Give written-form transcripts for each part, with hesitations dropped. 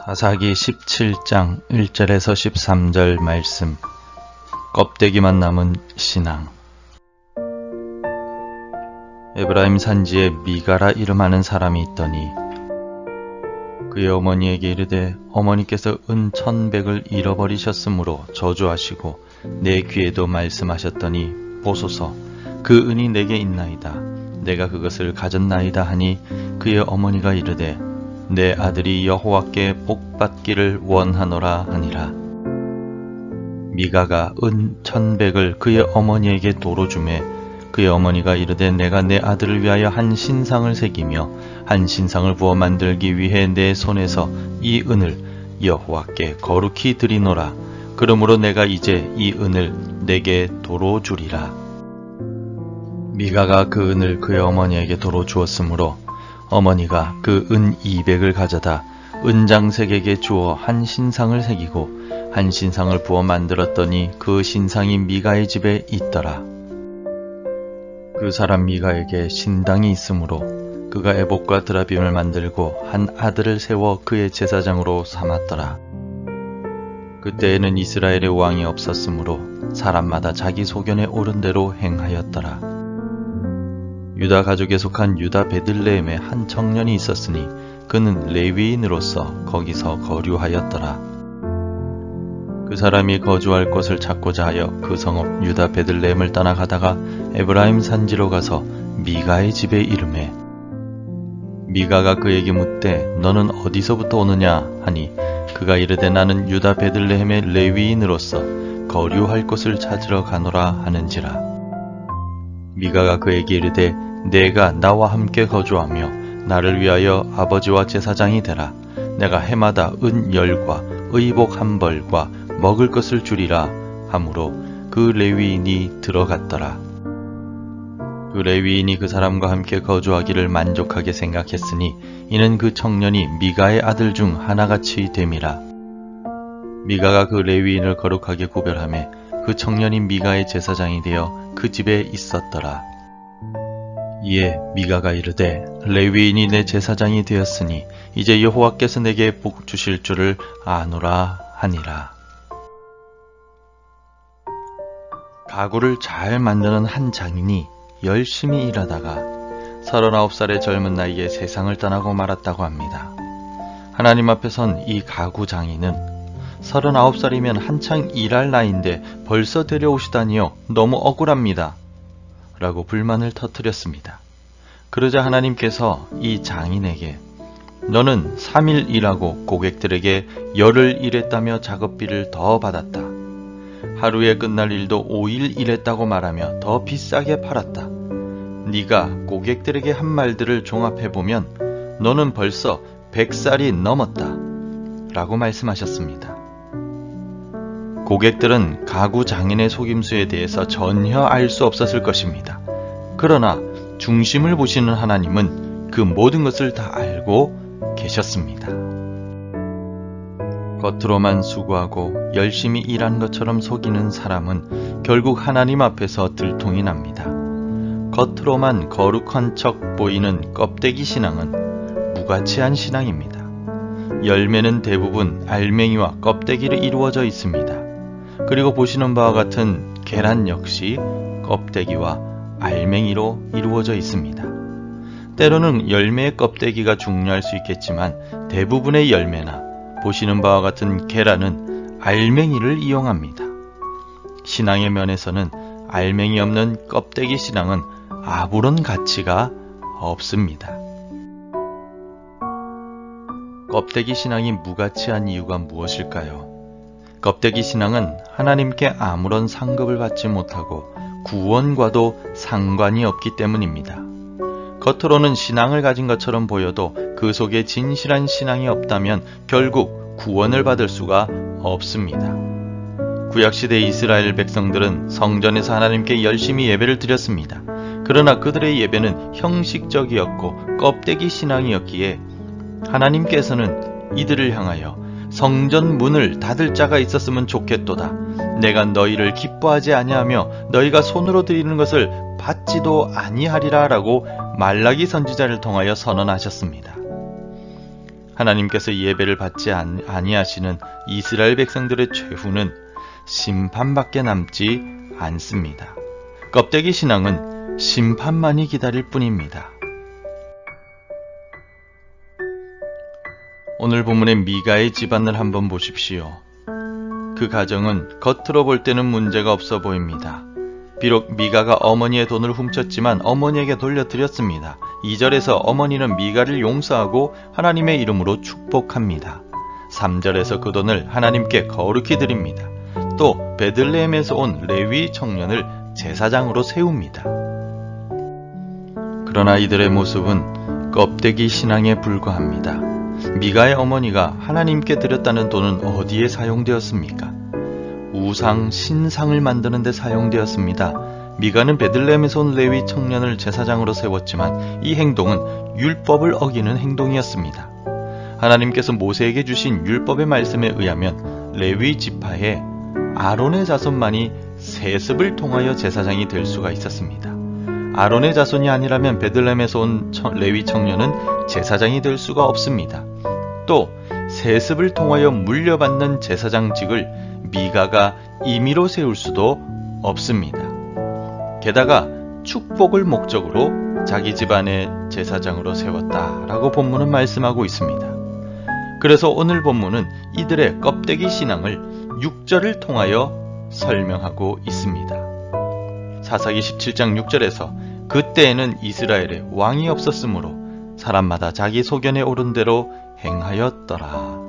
사사기 17장 1절에서 13절 말씀. 껍데기만 남은 신앙. 에브라임 산지에 미가라 이름하는 사람이 있더니 그의 어머니에게 이르되 어머니께서 은 1,100을 잃어버리셨으므로 저주하시고 내 귀에도 말씀하셨더니 보소서 그 은이 내게 있나이다. 내가 그것을 가졌나이다 하니 그의 어머니가 이르되 내 아들이 여호와께 복받기를 원하노라 하니라. 미가가 은 1,100을 그의 어머니에게 도로 주매 그의 어머니가 이르되 내가 내 아들을 위하여 한 신상을 새기며 한 신상을 부어 만들기 위해 내 손에서 이 은을 여호와께 거룩히 드리노라. 그러므로 내가 이제 이 은을 내게 도로 주리라. 미가가 그 은을 그의 어머니에게 도로 주었으므로 어머니가 그 은 200을 가져다 은장색에게 주어 한 신상을 새기고 한 신상을 부어 만들었더니 그 신상이 미가의 집에 있더라. 그 사람 미가에게 신당이 있으므로 그가 에봇과 드라빔을 만들고 한 아들을 세워 그의 제사장으로 삼았더라. 그때에는 이스라엘의 왕이 없었으므로 사람마다 자기 소견에 옳은 대로 행하였더라. 유다 가족에 속한 유다 베들레헴에 한 청년이 있었으니 그는 레위인으로서 거기서 거류하였더라. 그 사람이 거주할 곳을 찾고자 하여 그 성읍 유다 베들레헴을 떠나가다가 에브라임 산지로 가서 미가의 집에 이르매 미가가 그에게 묻되 너는 어디서부터 오느냐 하니 그가 이르되 나는 유다 베들레헴의 레위인으로서 거류할 곳을 찾으러 가노라 하는지라. 미가가 그에게 이르되 내가 나와 함께 거주하며 나를 위하여 아버지와 제사장이 되라. 내가 해마다 은 10과 의복 1벌과 먹을 것을 주리라 하므로 그 레위인이 들어갔더라. 그 레위인이 그 사람과 함께 거주하기를 만족하게 생각했으니 이는 그 청년이 미가의 아들 중 하나같이 됨이라. 미가가 그 레위인을 거룩하게 구별하며 그 청년이 미가의 제사장이 되어 그 집에 있었더라. 이에 미가가 이르되 레위인이 내 제사장이 되었으니 이제 여호와께서 내게 복 주실 줄을 아노라 하니라. 가구를 잘 만드는 한 장인이 열심히 일하다가 39살의 젊은 나이에 세상을 떠나고 말았다고 합니다. 하나님 앞에 선 이 가구 장인은 39살이면 한창 일할 나이인데 벌써 데려오시다니요. 너무 억울합니다. 라고 불만을 터뜨렸습니다. 그러자 하나님께서 이 장인에게 너는 3일 일하고 고객들에게 열흘 일했다며 작업비를 더 받았다. 하루에 끝날 일도 5일 일했다고 말하며 더 비싸게 팔았다. 네가 고객들에게 한 말들을 종합해보면 너는 벌써 100살이 넘었다. 라고 말씀하셨습니다. 고객들은 가구 장인의 속임수에 대해서 전혀 알 수 없었을 것입니다. 그러나 중심을 보시는 하나님은 그 모든 것을 다 알고 계셨습니다. 겉으로만 수고하고 열심히 일한 것처럼 속이는 사람은 결국 하나님 앞에서 들통이 납니다. 겉으로만 거룩한 척 보이는 껍데기 신앙은 무가치한 신앙입니다. 열매는 대부분 알맹이와 껍데기로 이루어져 있습니다. 그리고 보시는 바와 같은 계란 역시 껍데기와 알맹이로 이루어져 있습니다. 때로는 열매의 껍데기가 중요할 수 있겠지만 대부분의 열매나 보시는 바와 같은 계란은 알맹이를 이용합니다. 신앙의 면에서는 알맹이 없는 껍데기 신앙은 아무런 가치가 없습니다. 껍데기 신앙이 무가치한 이유가 무엇일까요? 껍데기 신앙은 하나님께 아무런 상급을 받지 못하고 구원과도 상관이 없기 때문입니다. 겉으로는 신앙을 가진 것처럼 보여도 그 속에 진실한 신앙이 없다면 결국 구원을 받을 수가 없습니다. 구약시대 이스라엘 백성들은 성전에서 하나님께 열심히 예배를 드렸습니다. 그러나 그들의 예배는 형식적이었고 껍데기 신앙이었기에 하나님께서는 이들을 향하여 성전 문을 닫을 자가 있었으면 좋겠도다. 내가 너희를 기뻐하지 아니하며 너희가 손으로 드리는 것을 받지도 아니하리라 라고 말라기 선지자를 통하여 선언하셨습니다. 하나님께서 예배를 받지 아니하시는 이스라엘 백성들의 최후는 심판밖에 남지 않습니다. 껍데기 신앙은 심판만이 기다릴 뿐입니다. 오늘 본문의 미가의 집안을 한번 보십시오. 그 가정은 겉으로 볼 때는 문제가 없어 보입니다. 비록 미가가 어머니의 돈을 훔쳤지만 어머니에게 돌려드렸습니다. 2절에서 어머니는 미가를 용서하고 하나님의 이름으로 축복합니다. 3절에서 그 돈을 하나님께 거룩히 드립니다. 또 베들레헴에서 온 레위 청년을 제사장으로 세웁니다. 그러나 이들의 모습은 껍데기 신앙에 불과합니다. 미가의 어머니가 하나님께 드렸다는 돈은 어디에 사용되었습니까? 우상, 신상을 만드는 데 사용되었습니다. 미가는 베들레헴에서 온 레위 청년을 제사장으로 세웠지만 이 행동은 율법을 어기는 행동이었습니다. 하나님께서 모세에게 주신 율법의 말씀에 의하면 레위 지파에 아론의 자손만이 세습을 통하여 제사장이 될 수가 있었습니다. 아론의 자손이 아니라면 베들레헴에서 온 레위 청년은 제사장이 될 수가 없습니다. 또 세습을 통하여 물려받는 제사장직을 미가가 임의로 세울 수도 없습니다. 게다가 축복을 목적으로 자기 집안의 제사장으로 세웠다라고 본문은 말씀하고 있습니다. 그래서 오늘 본문은 이들의 껍데기 신앙을 6절을 통하여 설명하고 있습니다. 사사기 17장 6절에서 그때에는 이스라엘에 왕이 없었으므로 사람마다 자기 소견에 오른 대로 행하였더라.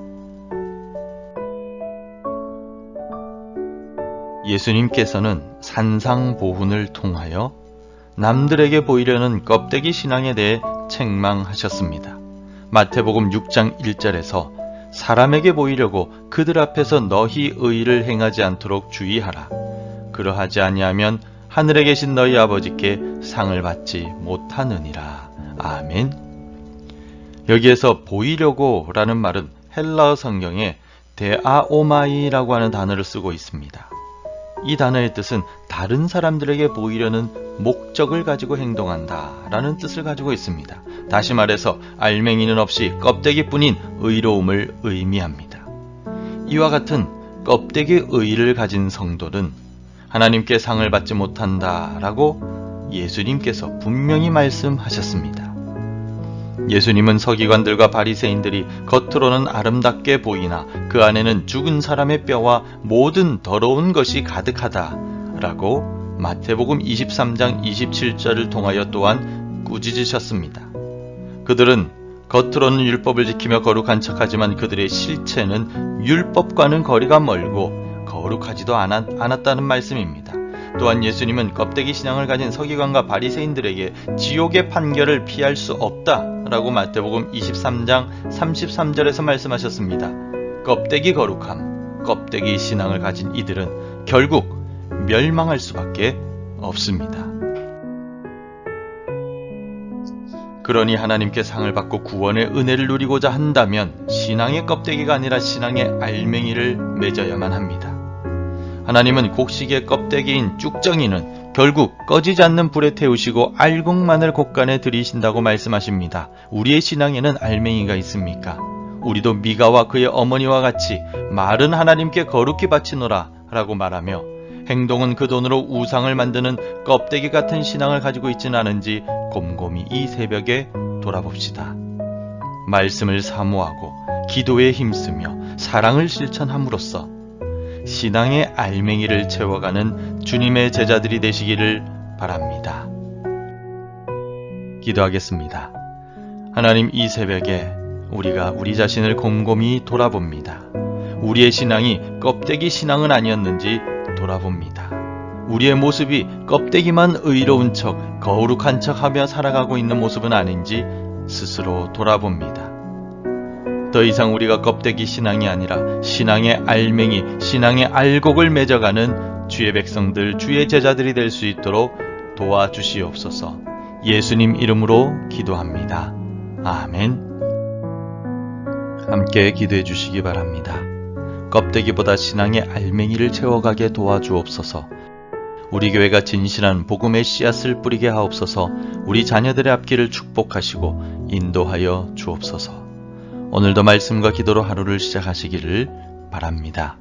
예수님께서는 산상보훈을 통하여 남들에게 보이려는 껍데기 신앙에 대해 책망하셨습니다. 마태복음 6장 1절에서 사람에게 보이려고 그들 앞에서 너희 의를 행하지 않도록 주의하라. 그러하지 아니하면 하늘에 계신 너희 아버지께 상을 받지 못하느니라. 아멘. 여기에서 보이려고 라는 말은 헬라어 성경에 데아오마이라고 하는 단어를 쓰고 있습니다. 이 단어의 뜻은 다른 사람들에게 보이려는 목적을 가지고 행동한다 라는 뜻을 가지고 있습니다. 다시 말해서 알맹이는 없이 껍데기뿐인 의로움을 의미합니다. 이와 같은 껍데기 의를 가진 성도는 하나님께 상을 받지 못한다 라고 예수님께서 분명히 말씀하셨습니다. 예수님은 서기관들과 바리새인들이 겉으로는 아름답게 보이나 그 안에는 죽은 사람의 뼈와 모든 더러운 것이 가득하다 라고 마태복음 23장 27절을 통하여 또한 꾸짖으셨습니다. 그들은 겉으로는 율법을 지키며 거룩한 척하지만 그들의 실체는 율법과는 거리가 멀고 거룩하지도 않았다는 말씀입니다. 또한 예수님은 껍데기 신앙을 가진 서기관과 바리새인들에게 지옥의 판결을 피할 수 없다라고 마태복음 23장 33절에서 말씀하셨습니다. 껍데기 거룩함, 껍데기 신앙을 가진 이들은 결국 멸망할 수밖에 없습니다. 그러니 하나님께 상을 받고 구원의 은혜를 누리고자 한다면 신앙의 껍데기가 아니라 신앙의 알맹이를 맺어야만 합니다. 하나님은 곡식의 껍데기인 쭉정이는 결국 꺼지지 않는 불에 태우시고 알곡만을 곡간에 들이신다고 말씀하십니다. 우리의 신앙에는 알맹이가 있습니까? 우리도 미가와 그의 어머니와 같이 말은 하나님께 거룩히 바치노라 라고 말하며 행동은 그 돈으로 우상을 만드는 껍데기 같은 신앙을 가지고 있지는 않은지 곰곰이 이 새벽에 돌아봅시다. 말씀을 사모하고 기도에 힘쓰며 사랑을 실천함으로써 신앙의 알맹이를 채워가는 주님의 제자들이 되시기를 바랍니다. 기도하겠습니다. 하나님, 이 새벽에 우리가 우리 자신을 곰곰이 돌아봅니다. 우리의 신앙이 껍데기 신앙은 아니었는지 돌아봅니다. 우리의 모습이 껍데기만 의로운 척, 거룩한 척하며 살아가고 있는 모습은 아닌지 스스로 돌아봅니다. 더 이상 우리가 껍데기 신앙이 아니라 신앙의 알맹이, 신앙의 알곡을 맺어가는 주의 백성들, 주의 제자들이 될 수 있도록 도와주시옵소서. 예수님 이름으로 기도합니다. 아멘. 함께 기도해 주시기 바랍니다. 껍데기보다 신앙의 알맹이를 채워가게 도와주옵소서. 우리 교회가 진실한 복음의 씨앗을 뿌리게 하옵소서. 우리 자녀들의 앞길을 축복하시고 인도하여 주옵소서. 오늘도 말씀과 기도로 하루를 시작하시기를 바랍니다.